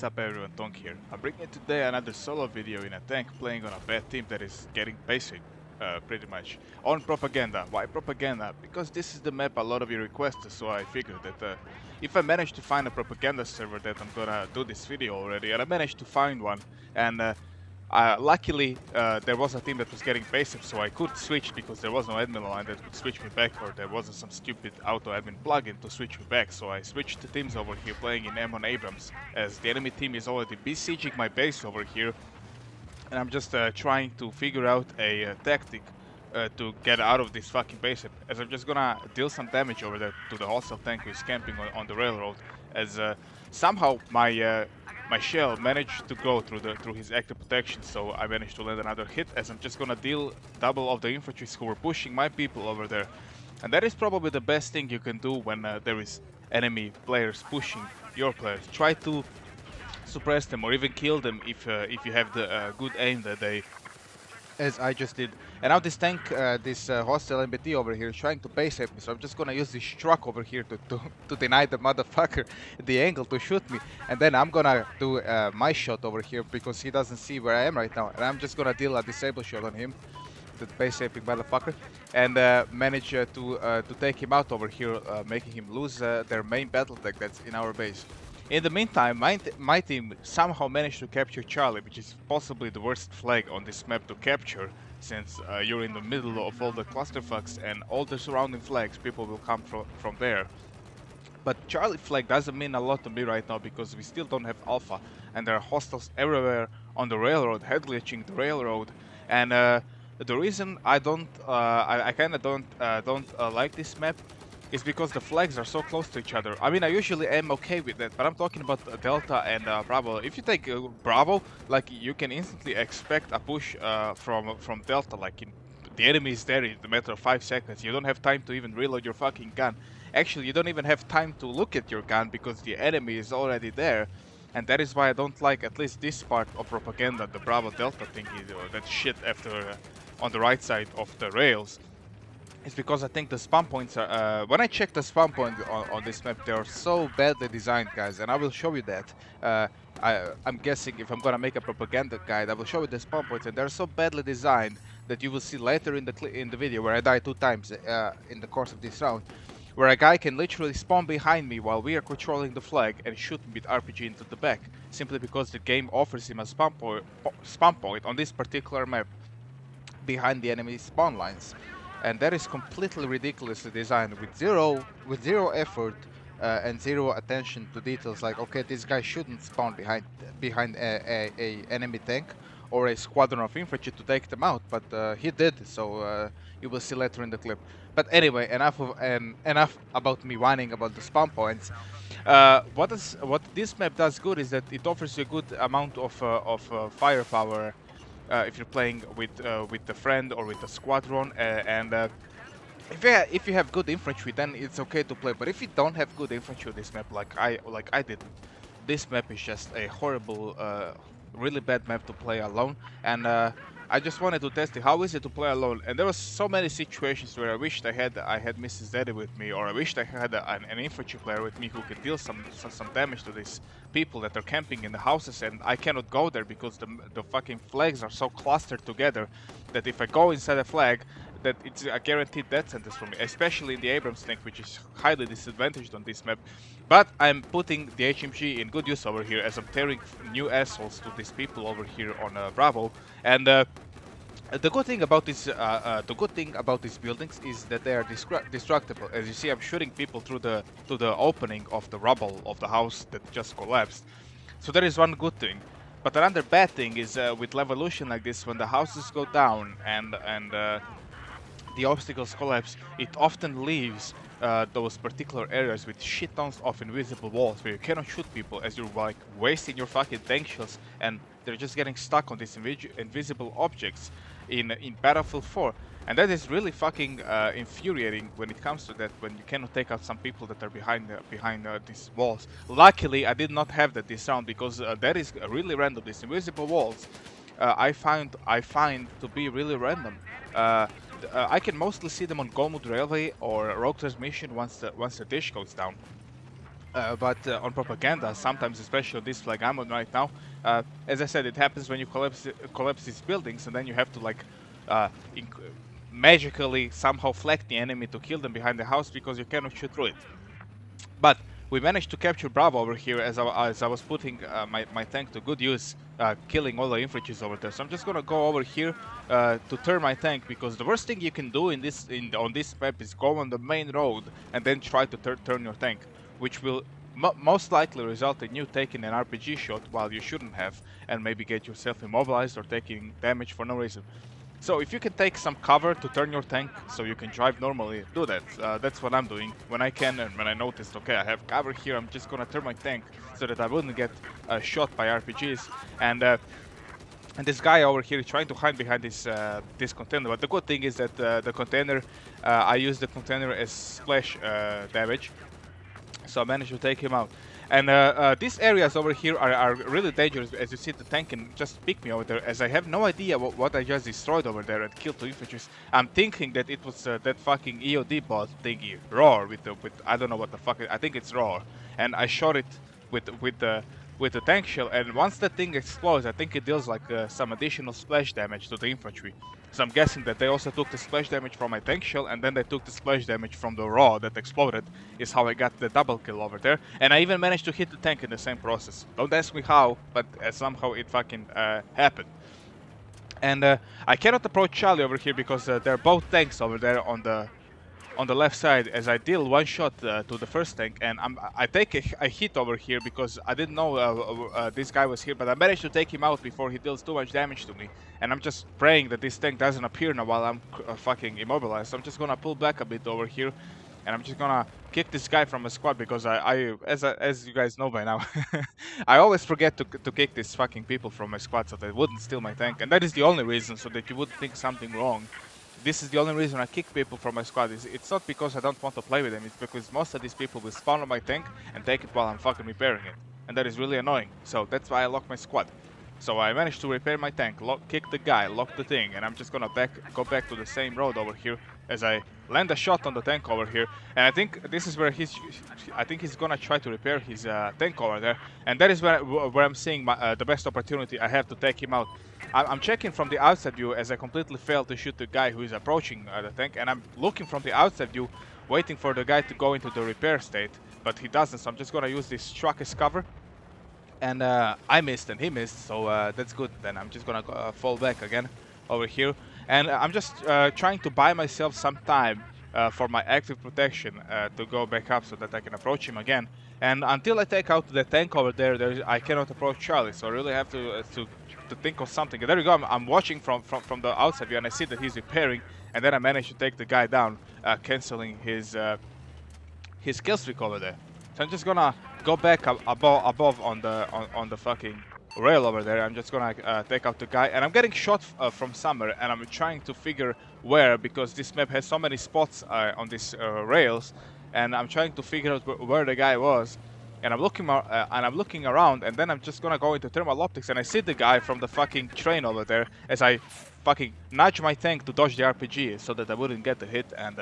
up everyone, Tonk here. I'm bringing today another solo video in a tank playing on a bad team that is getting basic, pretty much. On propaganda. Why propaganda? Because this is the map a lot of you requested, so I figured that if I manage to find a propaganda server that I'm gonna do this video already, and I managed to find one, and luckily, there was a team that was getting basic, so I could switch because there was no admin line that could switch me back, or there wasn't some stupid auto-admin plugin to switch me back, so I switched the teams over here playing in M on Abrams, as the enemy team is already besieging my base over here, and I'm just trying to figure out a tactic to get out of this fucking base, as I'm just gonna deal some damage over there to the hostile tank who is camping on the railroad, as somehow my shell managed to go through his active protection, so I managed to land another hit, as I'm just gonna deal double of the infantry who were pushing my people over there. And that is probably the best thing you can do when there is enemy players pushing your players. Try to suppress them or even kill them if you have the good aim that they, as I just did. And now this tank, this hostile MBT over here is trying to base hit me, so I'm just gonna use this truck over here to deny the motherfucker the angle to shoot me. And then I'm gonna do my shot over here because he doesn't see where I am right now. And I'm just gonna deal a disable shot on him, the base aping motherfucker, and manage to take him out over here, making him lose their main battle tech that's in our base. In the meantime, my team somehow managed to capture Charlie, which is possibly the worst flag on this map to capture, since you're in the middle of all the clusterfucks and all the surrounding flags, people will come from there. But Charlie flag doesn't mean a lot to me right now because we still don't have alpha, and there are hostiles everywhere on the railroad, head glitching the railroad, and the reason I kinda don't like this map is because the flags are so close to each other. I mean, I usually am okay with that, but I'm talking about Delta and Bravo. If you take Bravo, like, you can instantly expect a push from Delta, like, the enemy is there in a matter of 5 seconds. You don't have time to even reload your fucking gun. Actually, you don't even have time to look at your gun because the enemy is already there. And that is why I don't like at least this part of propaganda, the Bravo Delta thingy, that shit after on the right side of the rails. It's because I think the spawn points are, when I check the spawn point on this map, they are so badly designed, guys, and I will show you that. I'm guessing if I'm gonna make a propaganda guide, I will show you the spawn points, and they're so badly designed that you will see later in the video where I die 2 times in the course of this round, where a guy can literally spawn behind me while we are controlling the flag and shoot me with RPG into the back, simply because the game offers him a spawn point on this particular map behind the enemy spawn lines. And that is completely ridiculously designed with zero effort and zero attention to details. Like, okay, this guy shouldn't spawn behind a enemy tank or a squadron of infantry to take them out, but he did. So you will see later in the clip. But anyway, enough about me whining about the spawn points. What this map does good is that it offers you a good amount of firepower. If you're playing with a friend or with a squadron, and if you have good infantry, then it's okay to play. But if you don't have good infantry on this map, like I did, this map is just a horrible, really bad map to play alone. And I just wanted to test it. How is it to play alone? And there was so many situations where I wished I had Mrs. Daddy with me, or I wished I had an infantry player with me who could deal some damage to these people that are camping in the houses, and I cannot go there because the fucking flags are so clustered together that if I go inside a flag, that it's a guaranteed death sentence for me, especially in the Abrams tank, which is highly disadvantaged on this map. But I'm putting the HMG in good use over here, as I'm tearing new assholes to these people over here on Bravo. And the good thing about these buildings is that they are destructible. As you see, I'm shooting people through the opening of the rubble of the house that just collapsed. So that is one good thing. But another bad thing is with Levolution like this, when the houses go down and the obstacles collapse, it often leaves those particular areas with shit tons of invisible walls where you cannot shoot people, as you're like wasting your fucking tank shells and they're just getting stuck on these invisible objects in Battlefield 4. And that is really fucking infuriating when it comes to that, when you cannot take out some people that are behind these walls. Luckily, I did not have that this round, because that is really random. These invisible walls, I find to be really random. I can mostly see them on Golmud Railway or Rogue Transmission once the dish goes down. But on propaganda, sometimes, especially on this flag I'm on right now, as I said, it happens when you collapse these buildings, and then you have to like uh, magically somehow flag the enemy to kill them behind the house because you cannot shoot through it. But we managed to capture Bravo over here as I was putting my tank to good use, killing all the infantries over there. So I'm just gonna go over here to turn my tank, because the worst thing you can do on this map is go on the main road and then try to turn your tank, which will most likely result in you taking an RPG shot while you shouldn't have, and maybe get yourself immobilized or taking damage for no reason. So if you can take some cover to turn your tank so you can drive normally, do that. That's what I'm doing when I can, and when I noticed, okay, I have cover here, I'm just gonna turn my tank so that I wouldn't get shot by RPGs. And this guy over here is trying to hide behind this container. But the good thing is that the container, I used the container as splash damage, so I managed to take him out. And these areas over here are really dangerous. As you see, the tank can just pick me over there, as I have no idea what I just destroyed over there and killed 2 infantry. I'm thinking that it was that fucking EOD bot thingy, Roar, with I don't know what the fuck, I think it's Roar. And I shot it with the tank shell, and once that thing explodes, I think it deals like some additional splash damage to the infantry. So I'm guessing that they also took the splash damage from my tank shell, and then they took the splash damage from the raw that exploded, is how I got the double kill over there. And I even managed to hit the tank in the same process. Don't ask me how, but somehow it fucking happened. And I cannot approach Charlie over here because they're both tanks over there on the left side, as I deal 1 shot to the first tank, and I take a hit over here because I didn't know this guy was here, but I managed to take him out before he deals too much damage to me. And I'm just praying that this tank doesn't appear now while I'm fucking immobilized. So I'm just gonna pull back a bit over here, and I'm just gonna kick this guy from a squad, because as you guys know by now, I always forget to kick these fucking people from my squad so they wouldn't steal my tank, and that is the only reason, so that you would think something wrong. This is the only reason I kick people from my squad. It's not because I don't want to play with them, it's because most of these people will spawn on my tank and take it while I'm fucking repairing it. And that is really annoying, so that's why I lock my squad. So I managed to repair my tank, kick the guy, lock the thing, and I'm just gonna go back to the same road over here as I land a shot on the tank over here. And I think this is where I think he's gonna try to repair his tank over there, and that is where I'm seeing the best opportunity I have to take him out. I'm checking from the outside view, as I completely failed to shoot the guy who is approaching the tank, and I'm looking from the outside view, waiting for the guy to go into the repair state, but he doesn't, so I'm just gonna use this truck as cover. And I missed and he missed, so that's good. Then I'm just gonna fall back again over here, and I'm just trying to buy myself some time for my active protection to go back up so that I can approach him again. And until I take out the tank over there, I cannot approach Charlie, so I really have to think of something. And there we go. I'm watching from the outside view, and I see that he's repairing, and then I managed to take the guy down, canceling his kill streak over there. So I'm just gonna go back above on the fucking rail over there. I'm just gonna take out the guy, and I'm getting shot from somewhere, and I'm trying to figure where, because this map has so many spots on these rails, and I'm trying to figure out where the guy was. And I'm looking around, and then I'm just gonna go into thermal optics, and I see the guy from the fucking train over there as I fucking nudge my tank to dodge the RPG so that I wouldn't get the hit, and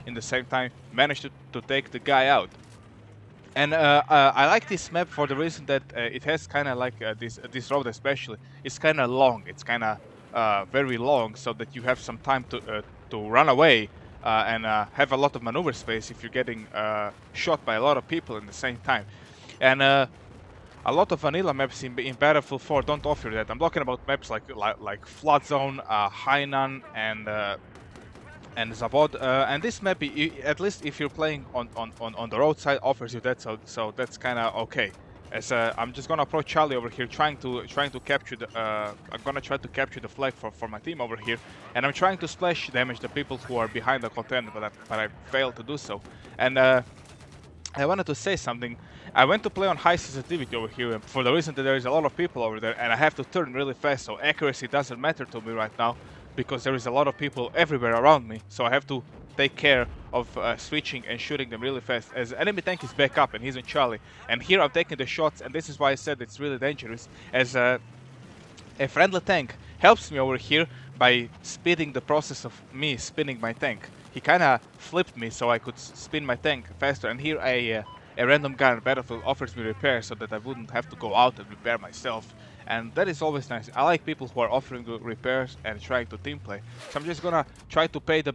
in the same time managed to take the guy out. And I like this map for the reason that it has kind of like this road especially. It's kind of long. It's kind of very long, so that you have some time to run away and have a lot of maneuver space if you're getting shot by a lot of people in the same time. And a lot of vanilla maps in Battlefield 4 don't offer that. I'm talking about maps like Flood Zone, Hainan, and Zavod, and this map, at least if you're playing on the roadside, offers you that, so that's kind of okay. As I'm just gonna approach Charlie over here, trying to capture the. I'm gonna try to capture the flag for my team over here, and I'm trying to splash damage the people who are behind the container, but I failed to do so. And I wanted to say something. I went to play on high sensitivity over here for the reason that there is a lot of people over there, and I have to turn really fast, so accuracy doesn't matter to me right now, because there is a lot of people everywhere around me, so I have to take care of switching and shooting them really fast, as enemy tank is back up and he's in Charlie. And here I'm taking the shots, and this is why I said it's really dangerous, as a friendly tank helps me over here by speeding the process of me spinning my tank. He kind of flipped me so I could spin my tank faster, and here a random guy on the battlefield offers me repair so that I wouldn't have to go out and repair myself. And that is always nice. I like people who are offering repairs and trying to team play. So I'm just gonna try to pay the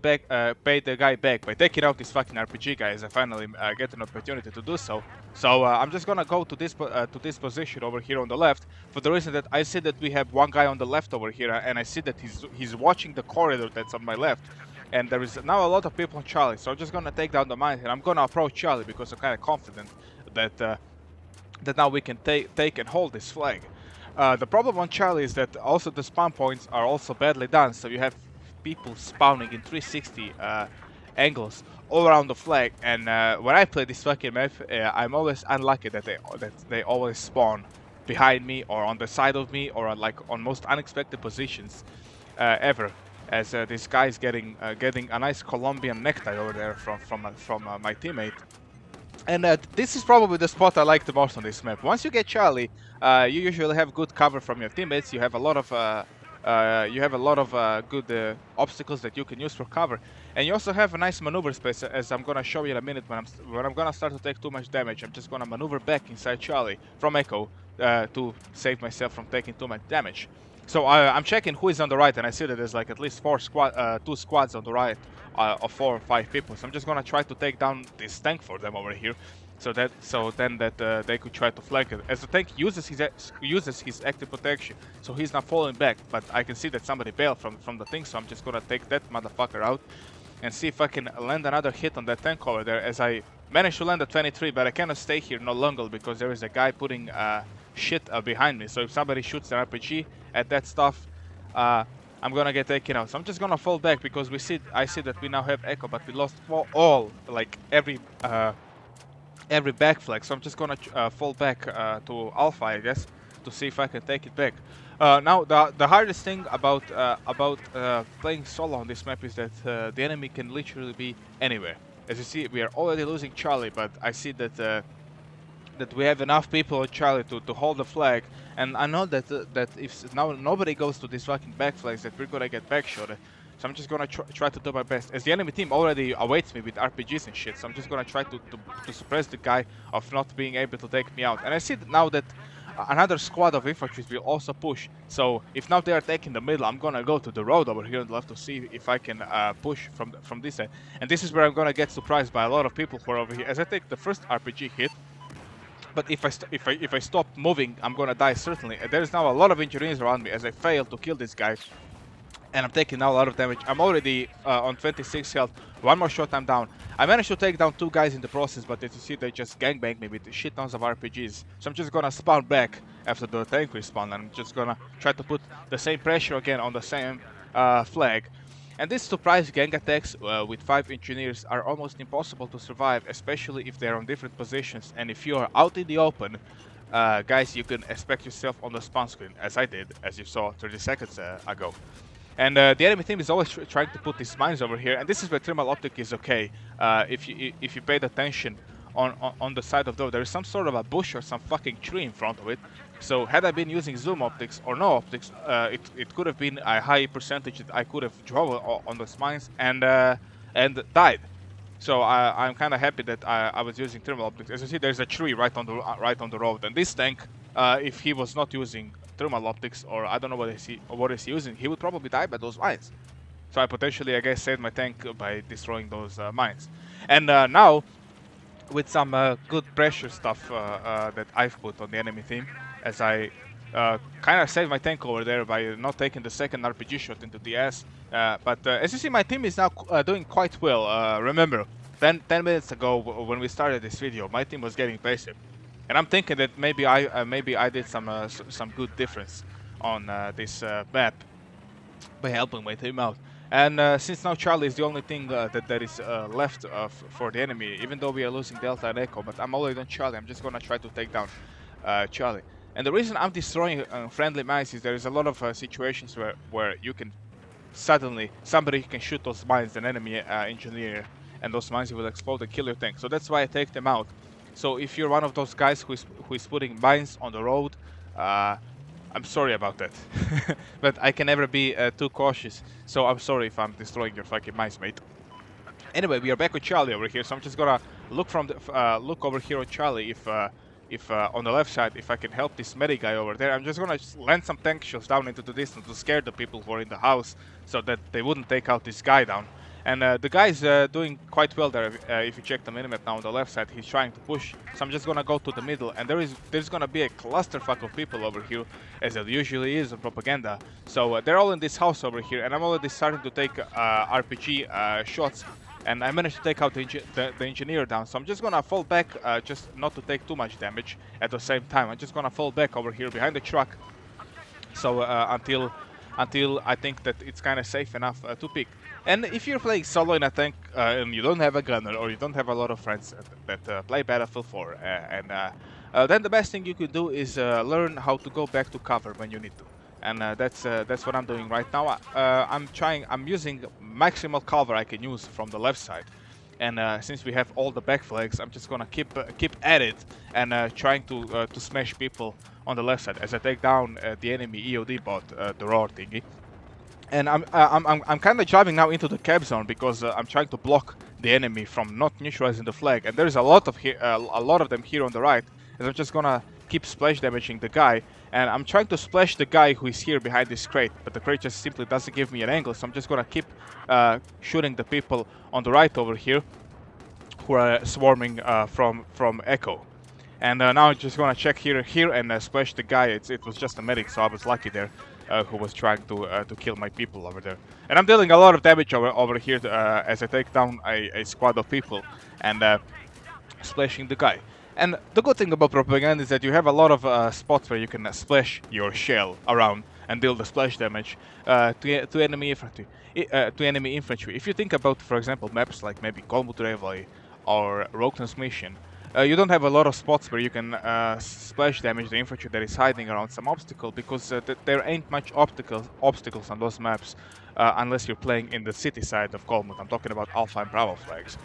guy back by taking out this fucking RPG guy as I finally get an opportunity to do so. So I'm just gonna go to this position over here on the left for the reason that I see that we have one guy on the left over here, and I see that he's watching the corridor that's on my left. And there is now a lot of people on Charlie, so I'm just gonna take down the mines and I'm gonna approach Charlie because I'm kind of confident that that now we can take and hold this flag. The problem on Charlie is that also the spawn points are also badly done, so you have people spawning in 360 angles all around the flag. And when I play this fucking map, I'm always unlucky that they always spawn behind me or on the side of me or on most unexpected positions ever. As this guy is getting a nice Colombian necktie over there from my teammate. And this is probably the spot I like the most on this map. Once you get Charlie, you usually have good cover from your teammates. You have a lot of good obstacles that you can use for cover, and you also have a nice maneuver space. As I'm gonna show you in a minute, when I'm gonna start to take too much damage, I'm just gonna maneuver back inside Charlie from Echo to save myself from taking too much damage. So I'm checking who is on the right, and I see that there's like at least two squads on the right of 4 or 5 people. So I'm just gonna try to take down this tank for them over here, so then they could try to flank it. As the tank uses his active protection, so he's not falling back. But I can see that somebody bailed from the thing, so I'm just gonna take that motherfucker out and see if I can land another hit on that tank over there. As I managed to land a 23, but I cannot stay here no longer because there is a guy putting shit behind me. So if somebody shoots an RPG at that stuff, I'm gonna get taken out. So I'm just gonna fall back because I see that we now have Echo, but we lost every back flag. So I'm just gonna fall back to Alpha, I guess, to see if I can take it back. Now the hardest thing about playing solo on this map is that the enemy can literally be anywhere. As you see, we are already losing Charlie, but I see that that we have enough people on Charlie to hold the flag, and I know that if now nobody goes to these fucking back flags, that we're gonna get backshotted. So I'm just gonna try to do my best. As the enemy team already awaits me with RPGs and shit, so I'm just gonna try to suppress the guy of not being able to take me out. And I see that now that another squad of infantry will also push. So if now they are taking the middle, I'm gonna go to the road over here on the left to see if I can push from this side. And this is where I'm gonna get surprised by a lot of people who are over here. As I take the first RPG hit, but if I stop moving, I'm gonna die certainly. There's now a lot of engineers around me as I fail to kill this guy, and I'm taking now a lot of damage. I'm already on 26 health. One more shot, I'm down. I managed to take down 2 guys in the process, but as you see, they just gangbanged me with shit tons of RPGs. So I'm just gonna spawn back after the tank respawn, and I'm just gonna try to put the same pressure again on the same flag. And these surprise gang attacks with 5 engineers are almost impossible to survive, especially if they're on different positions. And if you are out in the open, guys, you can expect yourself on the spawn screen, as I did, as you saw 30 seconds ago. And the enemy team is always trying to put these mines over here, and this is where thermal optic is okay. If you paid attention on the side of the door, there is some sort of a bush or some fucking tree in front of it. So had I been using zoom optics or no optics, it could have been a high percentage that I could have drove on those mines and died. So I'm kind of happy that I was using thermal optics. As you see, there's a tree right on the road, and this tank, if he was not using thermal optics, or I don't know what is he using, he would probably die by those mines. So I potentially, I guess, saved my tank by destroying those mines. And now, with some good pressure stuff that I've put on the enemy team, as I kind of saved my tank over there by not taking the second RPG shot into the ass. But as you see, my team is now doing quite well. Remember, 10 minutes ago when we started this video, my team was getting passive. And I'm thinking that maybe I did some good difference on this map by helping my team out. And since now Charlie is the only thing that is left for the enemy, even though we are losing Delta and Echo, but I'm already on Charlie. I'm just gonna try to take down Charlie. And the reason I'm destroying friendly mines is there is a lot of situations where you can suddenly somebody can shoot those mines, an enemy engineer, and those mines will explode and kill your tank. So that's why I take them out. So if you're one of those guys who is putting mines on the road, I'm sorry about that. But I can never be too cautious. So I'm sorry if I'm destroying your fucking mines, mate. Anyway, we are back with Charlie over here, so I'm just gonna look from the look over here on Charlie if on the left side, if I can help this medic guy over there. I'm just gonna land some tank shells down into the distance to scare the people who are in the house, so that they wouldn't take out this guy down. And the guy's doing quite well there. If you check the minimap now on the left side, he's trying to push. So I'm just gonna go to the middle, and there's gonna be a clusterfuck of people over here, as it usually is in propaganda. So they're all in this house over here, and I'm already starting to take RPG shots. And I managed to take out the engineer down, so I'm just gonna fall back, just not to take too much damage at the same time. I'm just gonna fall back over here behind the truck, so until I think that it's kind of safe enough to pick. And if you're playing solo in a tank and you don't have a gunner or you don't have a lot of friends that play Battlefield 4, then the best thing you can do is learn how to go back to cover when you need to. And that's what I'm doing right now. I'm using maximal cover I can use from the left side. And since we have all the back flags, I'm just gonna keep at it and trying to smash people on the left side as I take down the enemy EOD bot, the roar thingy. And I'm kind of driving now into the cap zone because I'm trying to block the enemy from not neutralizing the flag. And there's a lot of them here on the right. And I'm just gonna keep splash damaging the guy. And I'm trying to splash the guy who is here behind this crate, but the crate just simply doesn't give me an angle. So I'm just gonna keep shooting the people on the right over here who are swarming from Echo. And now I'm just gonna check here and splash the guy. It was just a medic, so I was lucky there. Who was trying to kill my people over there. And I'm dealing a lot of damage over here as I take down a squad of people and splashing the guy. And the good thing about propaganda is that you have a lot of spots where you can splash your shell around and deal the splash damage to enemy infantry. If you think about, for example, maps like maybe Golmut Revoy or Rogue Transmission, you don't have a lot of spots where you can splash damage the infantry that is hiding around some obstacle, because there ain't much obstacles on those maps unless you're playing in the city side of Golmut. I'm talking about Alpha and Bravo flags.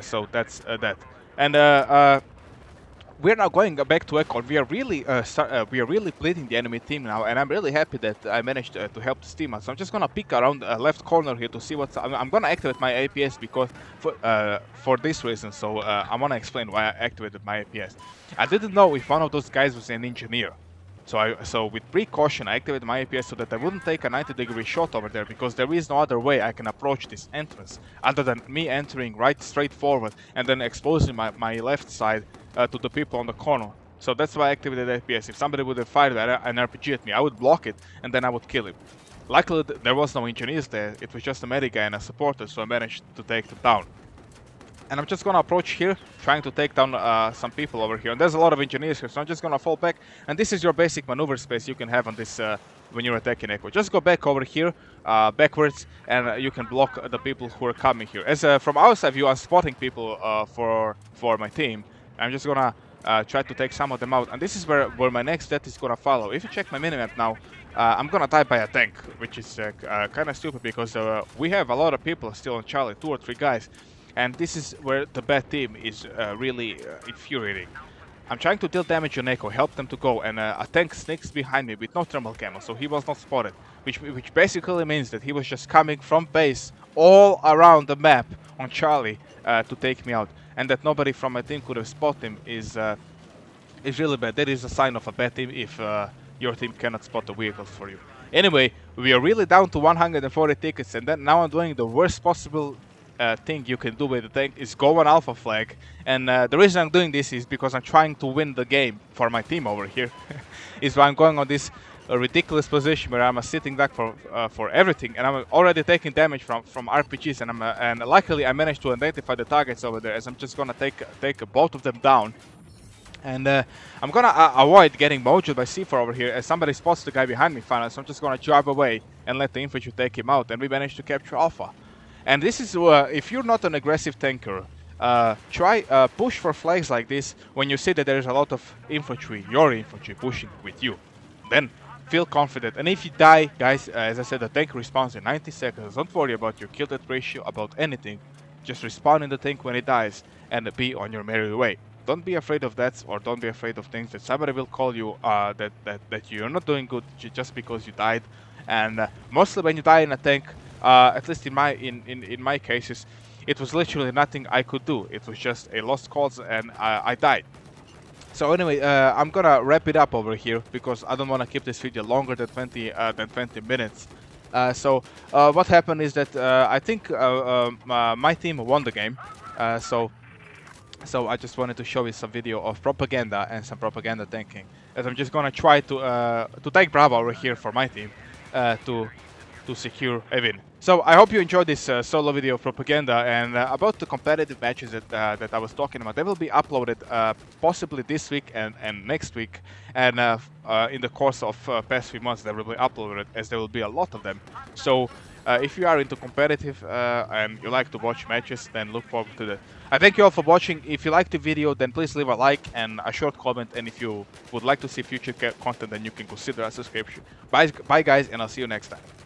So that's that. And we're now going back to Echo. We are really bleeding the enemy team now, and I'm really happy that I managed to help this team out. So I'm just gonna peek around the left corner here to see what's. I'm gonna activate my APS because for this reason. So I wanna explain why I activated my APS. I didn't know if one of those guys was an engineer. So with precaution, I activated my APS so that I wouldn't take a 90-degree shot over there, because there is no other way I can approach this entrance other than me entering right straight forward and then exposing my left side to the people on the corner. So that's why I activated APS. If somebody would have fired an RPG at me, I would block it and then I would kill him. Luckily, there was no engineers there. It was just a medic guy and a supporter, so I managed to take them down. And I'm just gonna approach here, trying to take down some people over here. And there's a lot of engineers here, so I'm just gonna fall back. And this is your basic maneuver space you can have on this when you're attacking Echo. Just go back over here, backwards, and you can block the people who are coming here. As from outside view, I'm spotting people for my team. I'm just gonna try to take some of them out. And this is where my next death is gonna follow. If you check my minimap now, I'm gonna die by a tank, which is kind of stupid because we have a lot of people still on Charlie, 2 or 3 guys. And this is where the bad team is really infuriating. I'm trying to deal damage on Echo, help them to go, and a tank sneaks behind me with no thermal camo, so he was not spotted. Which basically means that he was just coming from base all around the map on Charlie to take me out. And that nobody from my team could have spotted him is really bad. That is a sign of a bad team if your team cannot spot the vehicles for you. Anyway, we are really down to 140 tickets, and then now I'm doing the worst possible thing you can do with the tank is go on alpha flag. And the reason I'm doing this is because I'm trying to win the game for my team over here. Is why I'm going on this ridiculous position where I'm sitting back for everything, and I'm already taking damage from RPGs, and luckily I managed to identify the targets over there, as I'm just gonna take both of them down. And I'm gonna avoid getting mojoed by C4 over here, as somebody spots the guy behind me finally, so I'm just gonna drive away and let the infantry take him out, and we managed to capture alpha. And this is, if you're not an aggressive tanker, try push for flags like this when you see that there is a lot of infantry, your infantry, pushing with you. Then feel confident. And if you die, guys, as I said, the tank respawns in 90 seconds. Don't worry about your kill death ratio, about anything. Just respawn in the tank when it dies and be on your merry way. Don't be afraid of that, or don't be afraid of things that somebody will call you that you're not doing good just because you died. And mostly when you die in a tank, at least in my cases, it was literally nothing I could do. It was just a lost cause, and I died. So anyway, I'm gonna wrap it up over here because I don't want to keep this video longer than 20 minutes. What happened is that I think my team won the game. So I just wanted to show you some video of propaganda and some propaganda tanking. As I'm just gonna try to take Bravo over here for my team to secure a win. So I hope you enjoyed this solo video of propaganda, and about the competitive matches that I was talking about. They will be uploaded possibly this week and next week, and in the course of past few months they will be uploaded, as there will be a lot of them. So if you are into competitive and you like to watch matches, then look forward to that. I thank you all for watching. If you liked the video, then please leave a like and a short comment, and if you would like to see future content, then you can consider a subscription. Bye guys, and I'll see you next time.